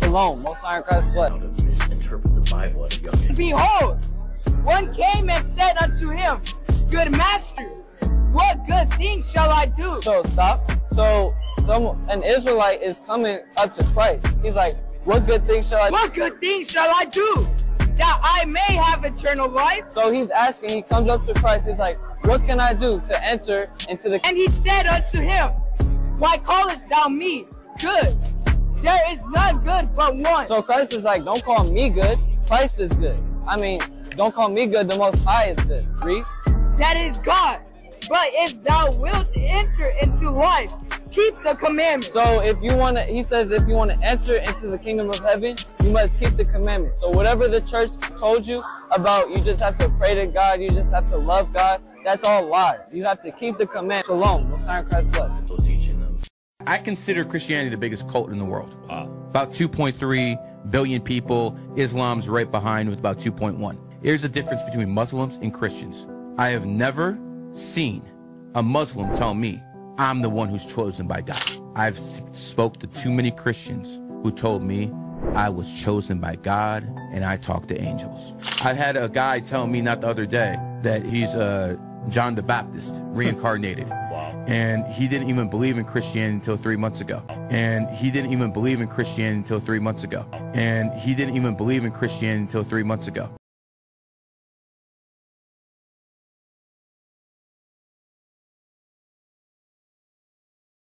Shalom, Most High in Christ's blood. How to misinterpret the Bible at a young age. Behold, one came and said unto him, Good master, what good thing shall I do? So stop. So an Israelite is coming up to Christ. He's like, what good thing shall I do? What good thing shall I do, that I may have eternal life? So he's asking, he comes up to Christ, he's like, what can I do to enter into the... And he said unto him, Why callest thou me good? There is none good but one. So Christ is like, don't call me good, Christ is good. I mean, don't call me good, the Most High is good. Read. That is God. But if thou wilt enter into life, keep the commandments. So if you want to, he says, if you want to enter into the kingdom of heaven, you must keep the commandments. So whatever the church told you about, you just have to pray to God, you just have to love God, that's all lies. You have to keep the commandments. Shalom, Most High in Christ's blood. Still teaching them. I consider Christianity the biggest cult in the world. Wow. About 2.3 billion people. Islam's right behind with about 2.1. Here's the difference between Muslims and Christians. I have never seen a Muslim tell me I'm the one who's chosen by God. I've spoke to too many Christians who told me I was chosen by God and I talk to angels. I had a guy tell me not the other day that he's John the Baptist reincarnated. Wow. And he didn't even believe in Christianity until 3 months ago. And he didn't even believe in Christianity until 3 months ago. And he didn't even believe in Christianity until 3 months ago.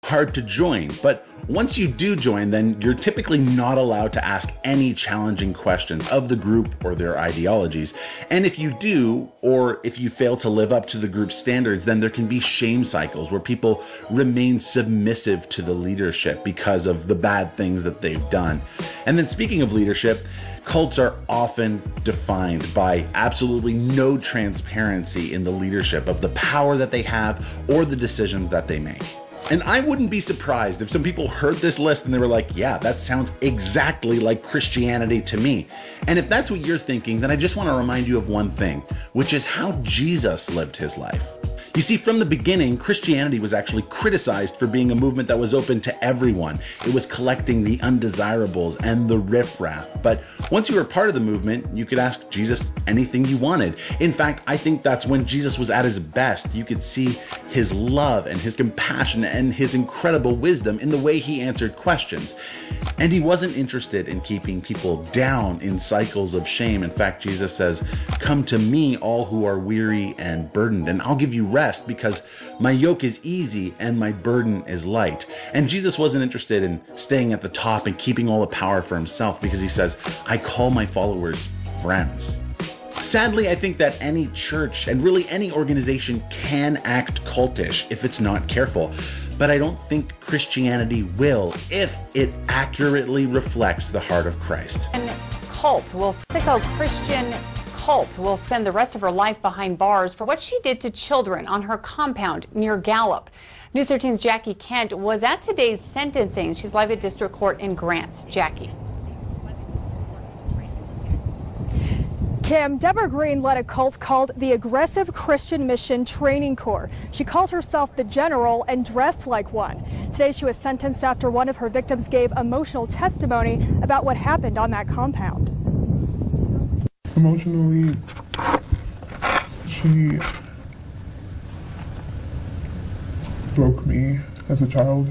Hard to join, but once you do join, then you're typically not allowed to ask any challenging questions of the group or their ideologies. And if you do, or if you fail to live up to the group's standards, then there can be shame cycles where people remain submissive to the leadership because of the bad things that they've done. And then speaking of leadership, cults are often defined by absolutely no transparency in the leadership of the power that they have or the decisions that they make. And I wouldn't be surprised if some people heard this list and they were like, yeah, that sounds exactly like Christianity to me. And if that's what you're thinking, then I just want to remind you of one thing, which is how Jesus lived his life. You see, from the beginning, Christianity was actually criticized for being a movement that was open to everyone. It was collecting the undesirables and the riffraff. But once you were part of the movement, you could ask Jesus anything you wanted. In fact, I think that's when Jesus was at his best. You could see his love and his compassion and his incredible wisdom in the way he answered questions. And he wasn't interested in keeping people down in cycles of shame. In fact, Jesus says, "Come to me, all who are weary and burdened, and I'll give you rest, because my yoke is easy and my burden is light." And Jesus wasn't interested in staying at the top and keeping all the power for himself, because he says, "I call my followers friends." Sadly, I think that any church and really any organization can act cultish if it's not careful. But I don't think Christianity will if it accurately reflects the heart of Christ. Mexico Christian cult will spend the rest of her life behind bars for what she did to children on her compound near Gallup. News 13's Jackie Kent was at today's sentencing. She's live at District Court in Grants. Jackie. Kim, Deborah Green led a cult called the Aggressive Christian Mission Training Corps. She called herself the General and dressed like one. Today she was sentenced after one of her victims gave emotional testimony about what happened on that compound. Emotionally, she broke me as a child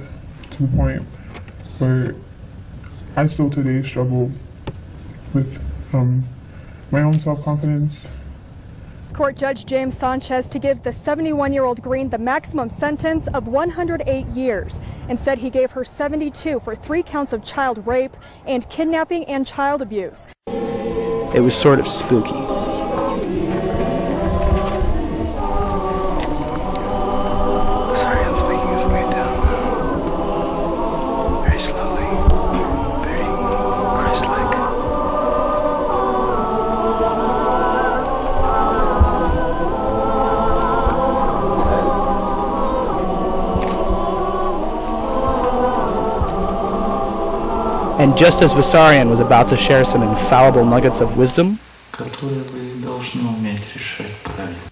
to the point where I still today struggle with my own self-confidence. Court Judge James Sanchez to give the 71-year-old Green the maximum sentence of 108 years. Instead, he gave her 72 for 3 counts of child rape and kidnapping and child abuse. It was sort of spooky. Sarian's making his way down now. Very slowly, very Christ-like. And just as Vissarion was about to share some infallible nuggets of wisdom,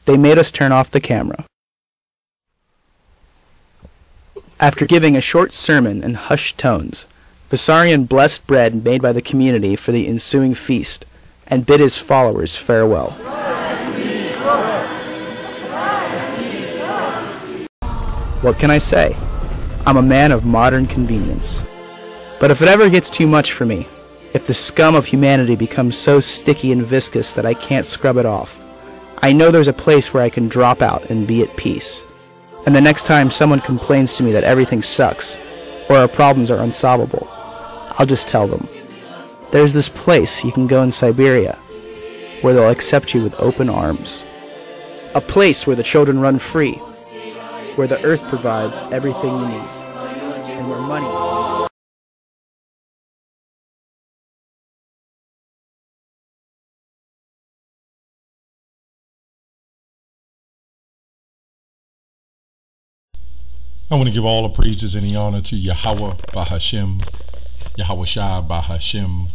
they made us turn off the camera. After giving a short sermon in hushed tones, Bessarion blessed bread made by the community for the ensuing feast and bid his followers farewell. What can I say? I'm a man of modern convenience. But if it ever gets too much for me, if the scum of humanity becomes so sticky and viscous that I can't scrub it off, I know there's a place where I can drop out and be at peace. And the next time someone complains to me that everything sucks, or our problems are unsolvable, I'll just tell them, there's this place you can go in Siberia, where they'll accept you with open arms. A place where the children run free, where the earth provides everything you need, and where money is. I want to give all the praises and the honor to Yahweh Bahashem, Yahweh Shai Bahashem,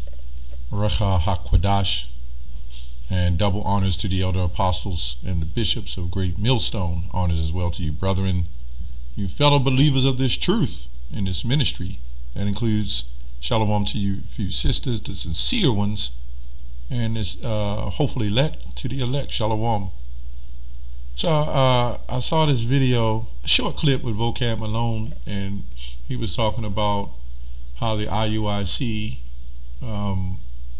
Recha HaKwadash, and double honors to the elder apostles and the bishops of Great Millstone. Honors as well to you, brethren, you fellow believers of this truth in this ministry. That includes shalom to you few sisters, the sincere ones, and this hopefully elect to the elect. Shalom. So I saw this video, a short clip with Vocab Malone, and he was talking about how the IUIC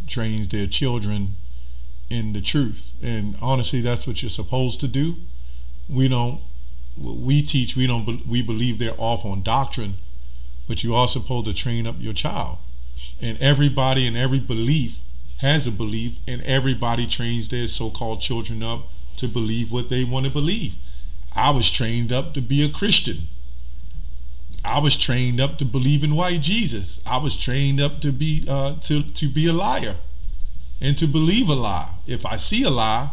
trains their children in the truth. And honestly, that's what you're supposed to do. We believe they're off on doctrine, but you are supposed to train up your child. And everybody in every belief has a belief, and everybody trains their so-called children up to believe what they want to believe. I was trained up to be a Christian. I was trained up to believe in white Jesus. I was trained up to be a liar and to believe a lie. If I see a lie,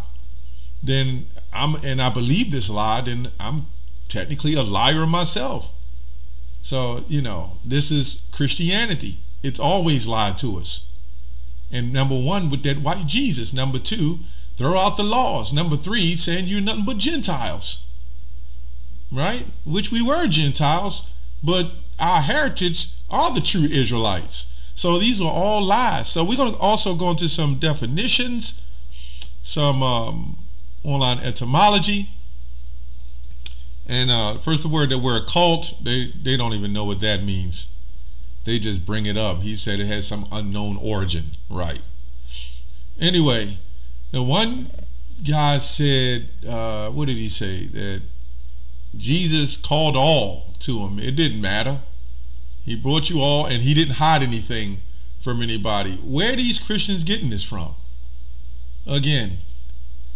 then I believe this lie, then I'm technically a liar myself. So, this is Christianity. It's always lied to us. And number one, with that white Jesus. Number two, throw out the laws. Number three, saying you're nothing but Gentiles. Right? Which we were Gentiles, but our heritage are the true Israelites. So these were all lies. So we're going to also go into some definitions, some online etymology. And first the word cult, they don't even know what that means. They just bring it up. He said it has some unknown origin. Right. Anyway, the one guy said, what did he say? That Jesus called all to him. It didn't matter. He brought you all, and he didn't hide anything from anybody. Where are these Christians getting this from? Again,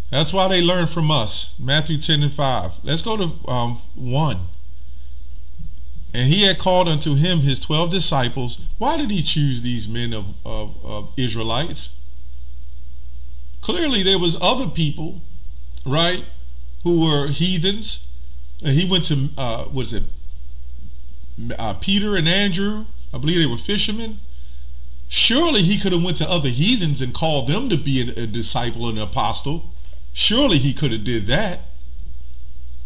that's why they learn from us. Matthew 10:5. Let's go to 1. And he had called unto him his 12 disciples. Why did he choose these men of Israelites? Clearly there was other people, right, who were heathens. And he went to, Peter and Andrew. I believe they were fishermen. Surely he could have went to other heathens and called them to be a disciple and an apostle. Surely he could have did that.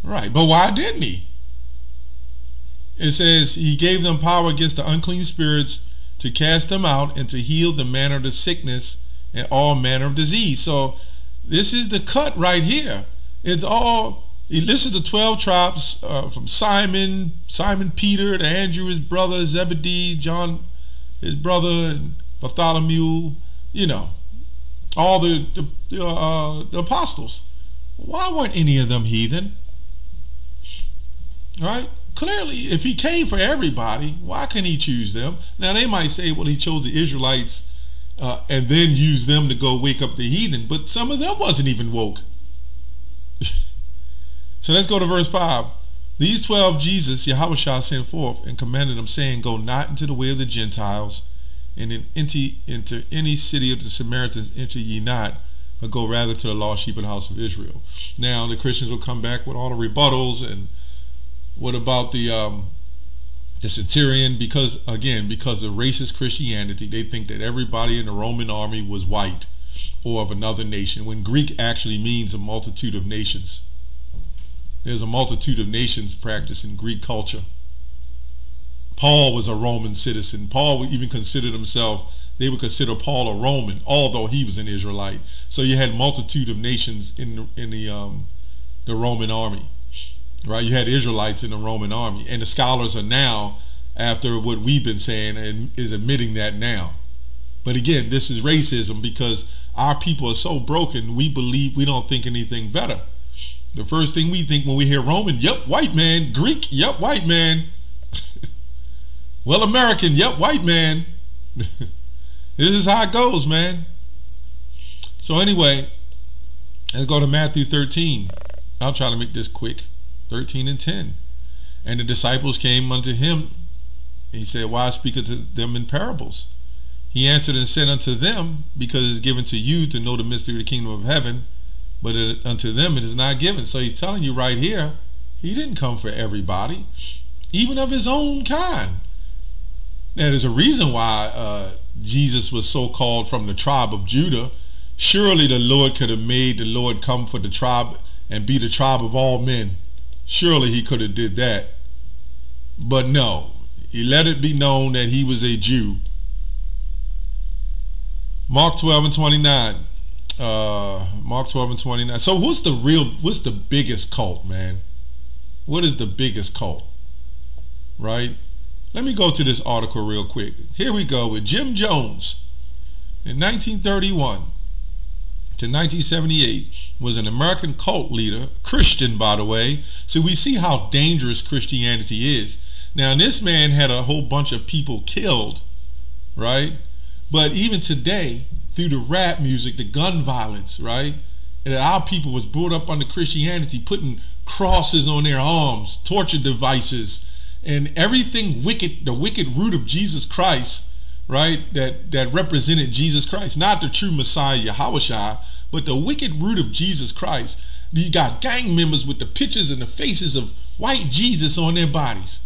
Right, but why didn't he? It says he gave them power against the unclean spirits to cast them out and to heal the manner of the sickness and all manner of disease. So this is the cut right here. It's all, he listed the 12 tribes from Simon Peter, to Andrew his brother, Zebedee, John his brother, and Bartholomew, all the apostles. Why weren't any of them heathen? Right? Clearly, if he came for everybody, why can't he choose them? Now they might say, well, he chose the Israelites and then used them to go wake up the heathen, but some of them wasn't even woke. So let's go to verse 5. These 12 Jesus, Yahweh Shah, sent forth and commanded them, saying, go not into the way of the Gentiles, and into any city of the Samaritans enter ye not, but go rather to the lost sheep of the house of Israel. Now the Christians will come back with all the rebuttals, and what about the centurion? Because of racist Christianity, they think that everybody in the Roman army was white or of another nation, when Greek actually means a multitude of nations. There's a multitude of nations practiced in Greek culture. Paul was a Roman citizen. Paul would even consider himself, they would consider Paul a Roman, although he was an Israelite. So you had multitude of nations in the Roman army, right? You had Israelites in the Roman army, and the scholars are now, after what we've been saying, and is admitting that now. But again, this is racism, because our people are so broken, we believe, we don't think anything better. The first thing we think when we hear Roman, yep, white man. Greek, yep, white man. Well, American, yep, white man. This is how it goes, man. So anyway, let's go to Matthew 13. I'll try to make this quick. 13 and 10. And the disciples came unto him, and he said, why speaketh to them in parables? He answered and said unto them, because it is given to you to know the mystery of the kingdom of heaven, but unto them it is not given. So he's telling you right here, he didn't come for everybody, even of his own kind. Now, there's a reason why Jesus was so called from the tribe of Judah. Surely the Lord could have made the Lord come for the tribe and be the tribe of all men. Surely he could have did that. But no, he let it be known that he was a Jew. Mark 12 and 29. Mark 12 and 29. So what's the biggest cult, man? What is the biggest cult? Right? Let me go to this article real quick. Here we go with Jim Jones. In 1931 to 1978 was an American cult leader, Christian by the way. So we see how dangerous Christianity is. Now this man had a whole bunch of people killed, right? But even today, through the rap music, the gun violence, right? And our people was brought up under Christianity, putting crosses on their arms, torture devices, and everything wicked, the wicked root of Jesus Christ, right? That represented Jesus Christ, not the true Messiah, Yahushua, but the wicked root of Jesus Christ. You got gang members with the pictures and the faces of white Jesus on their bodies.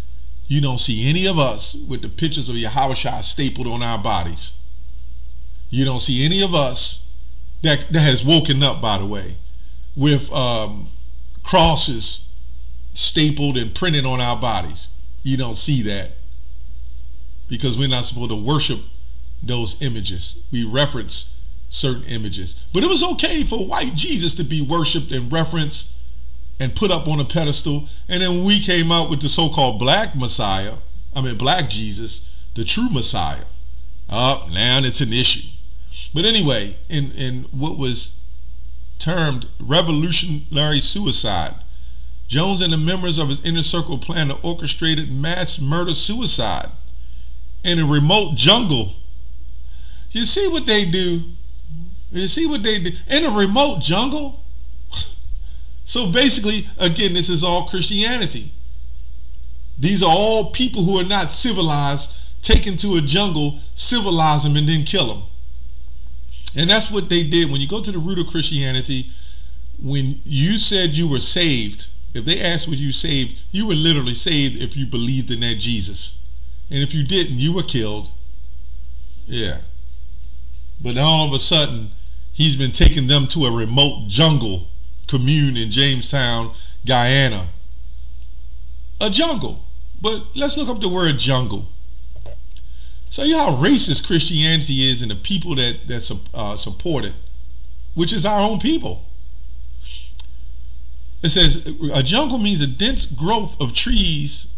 You don't see any of us with the pictures of Yahushua stapled on our bodies. You don't see any of us that has woken up, by the way, with crosses stapled and printed on our bodies. You don't see that, because we're not supposed to worship those images. We reference certain images. But it was okay for white Jesus to be worshipped and referenced and put up on a pedestal. And then when we came out with the so-called black Messiah, black Jesus, the true Messiah, now it's an issue. But anyway, in what was termed revolutionary suicide, Jones and the members of his inner circle planned an orchestrated mass murder suicide in a remote jungle. You see what they do? You see what they do? In a remote jungle? So basically, again, this is all Christianity. These are all people who are not civilized, taken to a jungle, civilize them, and then kill them. And that's what they did. When you go to the root of Christianity, when you said you were saved, if they asked was you saved, you were literally saved if you believed in that Jesus. And if you didn't, you were killed. Yeah. But all of a sudden, he's been taking them to a remote jungle commune in Jamestown, Guyana. A jungle. But let's look up the word jungle. So you know how racist Christianity is and the people that support it, which is our own people. It says a jungle means a dense growth of trees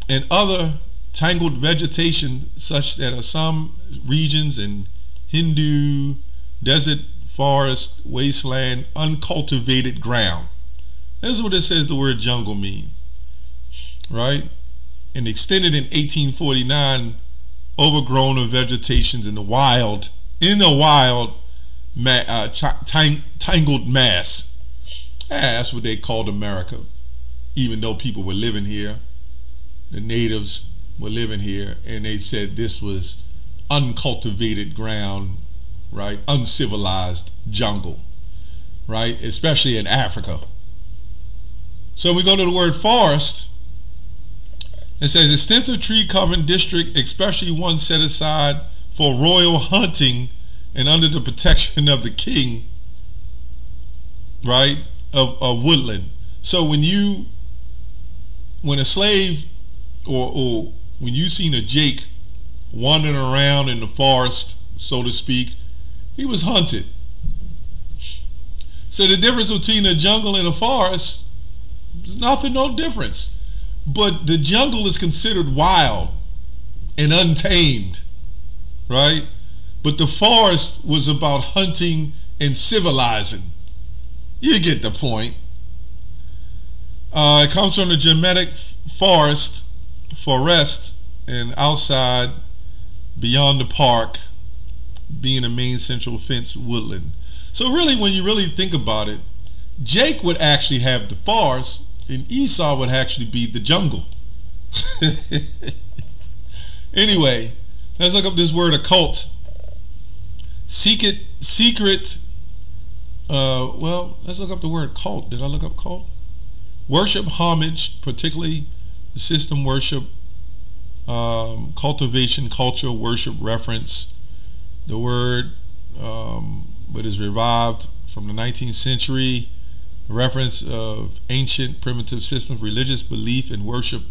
and other tangled vegetation, such that some regions in Hindu, desert, forest, wasteland, uncultivated ground. That's what it says the word jungle means, right? And extended in 1849, overgrown of vegetations in the wild, tangled mass. That's what they called America, even though people were living here. The natives were living here, and they said this was uncultivated ground, right? Uncivilized jungle, right? Especially in Africa. So we go to the word forest. It says extensive tree covered district, especially one set aside for royal hunting and under the protection of the king, right? Of woodland. So when a slave or when you seen a Jake wandering around in the forest, so to speak, he was hunted. So the difference between a jungle and a forest is nothing, no difference. But the jungle is considered wild and untamed, right? But the forest was about hunting and civilizing. You get the point. It comes from the Germanic forest, and outside, beyond the park, being a main central fence woodland. So really, when you really think about it, Jake would actually have the forest, and Esau would actually be the jungle. Anyway, let's look up this word occult. Secret. Well, let's look up the word cult. Did I look up cult? Worship, homage, particularly the system worship, cultivation, culture, worship, reference. The word, but is revived from the 19th century. The reference of ancient primitive systems, religious belief and worship.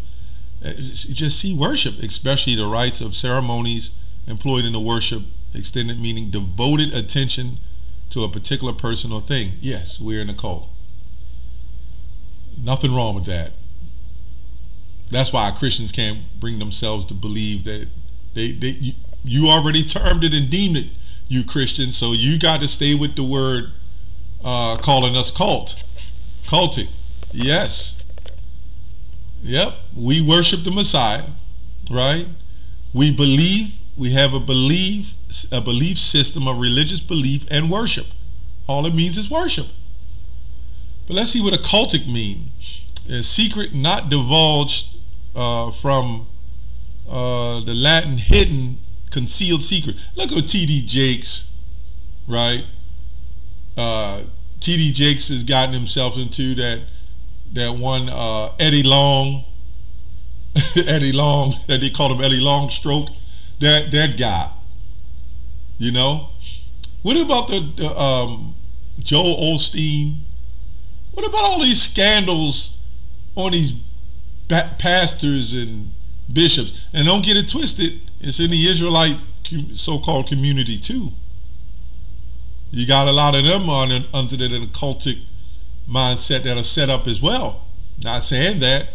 Just see worship, especially the rites of ceremonies employed in the worship, extended meaning devoted attention to a particular person or thing. Yes, we're in a cult. Nothing wrong with that. That's why Christians can't bring themselves to believe that you already termed it and deemed it, you Christians, so you got to stay with the word calling us cultic. Yes. Yep, we worship the Messiah, right? We believe, we have a belief system of religious belief and worship. All it means is worship. But let's see what occultic means. A secret not divulged from the Latin hidden, concealed secret. Look at T.D. Jakes, right? T.D. Jakes has gotten himself into that one Eddie Long, that they called him Eddie Long Stroke, that guy, you know. What about the Joel Osteen? What about all these scandals on these pastors and bishops? And don't get it twisted, it's in the Israelite so-called community too. You got a lot of them under that occultic mindset that are set up as well. Not saying that,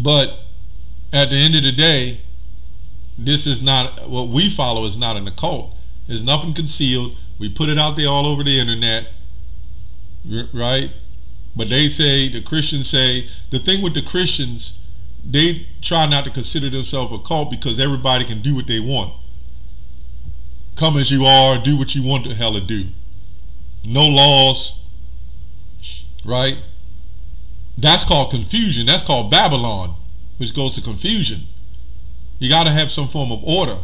but at the end of the day, this is not what we follow. Is not an occult. There's nothing concealed. We put it out there all over the internet, right? But they say, the Christians say, the thing with the Christians, they try not to consider themselves a cult because everybody can do what they want. Come as you are, do what you want to hell to do. No laws, right? That's called confusion. That's called Babylon, which goes to confusion. You got to have some form of order,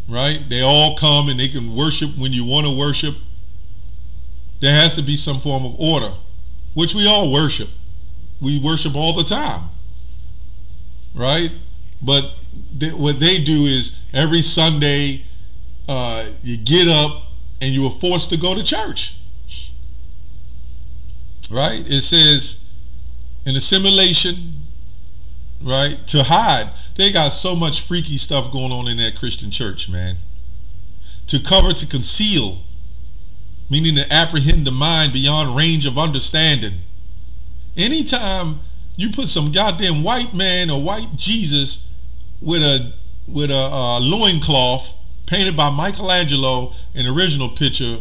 right? They all come and they can worship when you want to worship. There has to be some form of order, which we all worship. We worship all the time, right? But what they do is every Sunday you get up and you are forced to go to church, right? It says in assimilation, right, to hide. They got so much freaky stuff going on in that Christian church, man. To cover, to conceal, meaning to apprehend the mind beyond range of understanding. Anytime you put some goddamn white man or white Jesus with a loincloth painted by Michelangelo, an original picture,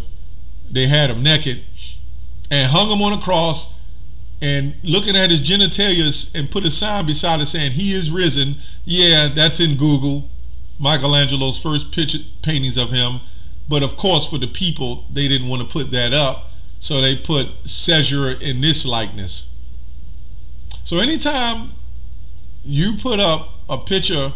they had him naked, and hung him on a cross, and looking at his genitalia and put a sign beside it saying, "He is risen." Yeah, that's in Google. Michelangelo's first picture paintings of him. But of course, for the people, they didn't want to put that up, so they put Caesar in this likeness. So anytime you put up a picture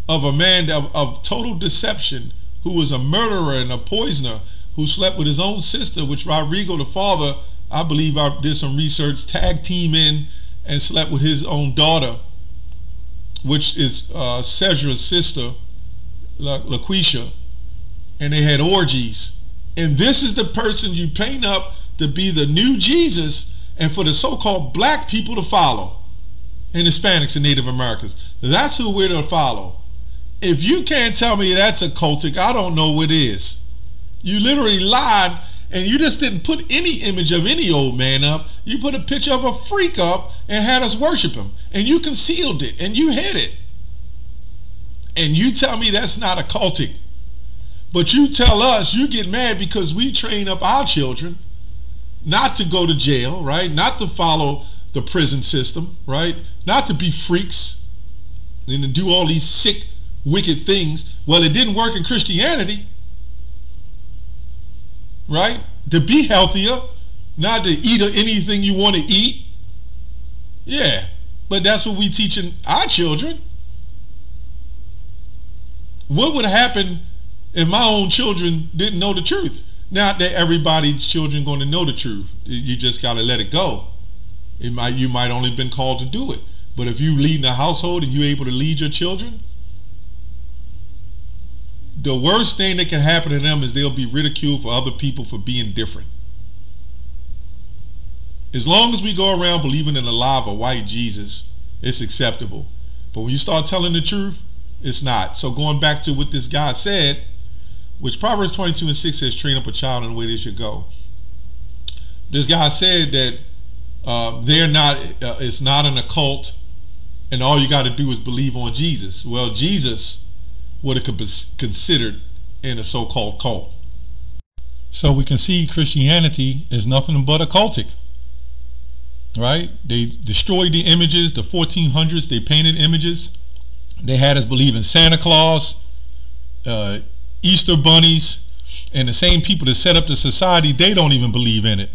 of a man of total deception, who was a murderer and a poisoner, who slept with his own sister, which Rodrigo, the father, I believe I did some research, tag team in and slept with his own daughter, which is Caesar's sister, LaQuisha, and they had orgies. And this is the person you paint up to be the new Jesus and for the so-called black people to follow. and Hispanics and Native Americans. That's who we're to follow. If you can't tell me that's occultic, I don't know what is. You literally lied, and you just didn't put any image of any old man up. You put a picture of a freak up and had us worship him. And you concealed it, and you hid it. And you tell me that's not occultic. But you tell us, you get mad because we train up our children not to go to jail, right? Not to follow the prison system, right? Not to be freaks and to do all these sick, wicked things. Well, it didn't work in Christianity, right? To be healthier, not to eat anything you want to eat. Yeah, but that's what we teaching our children. What would happen if my own children didn't know the truth? Not that everybody's children going to know the truth. You just got to let it go. You might only been called to do it. But if you lead in a household and you're able to lead your children, the worst thing that can happen to them is they'll be ridiculed for other people for being different. As long as we go around believing in the lie of a white Jesus, it's acceptable. But when you start telling the truth, it's not. So going back to what this guy said, which Proverbs 22:6 says, train up a child in the way they should go. This guy said that it's not an occult, and all you got to do is believe on Jesus. Well, Jesus would have been considered in a so-called cult. So we can see Christianity is nothing but occultic, right? They destroyed the images, the 1400s, they painted images. They had us believe in Santa Claus, Easter bunnies, and the same people that set up the society, they don't even believe in it.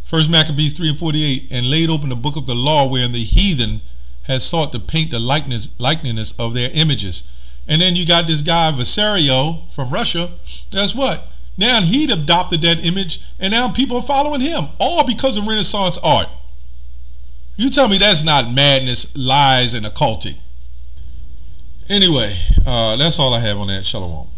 1 Maccabees 3:48, and laid open the book of the law wherein the heathen has sought to paint the likeness of their images. And then you got this guy Vasario from Russia. That's what? Now he'd adopted that image, and now people are following him, all because of Renaissance art. You tell me that's not madness, lies, and occultic. Anyway, that's all I have on that. Shalom.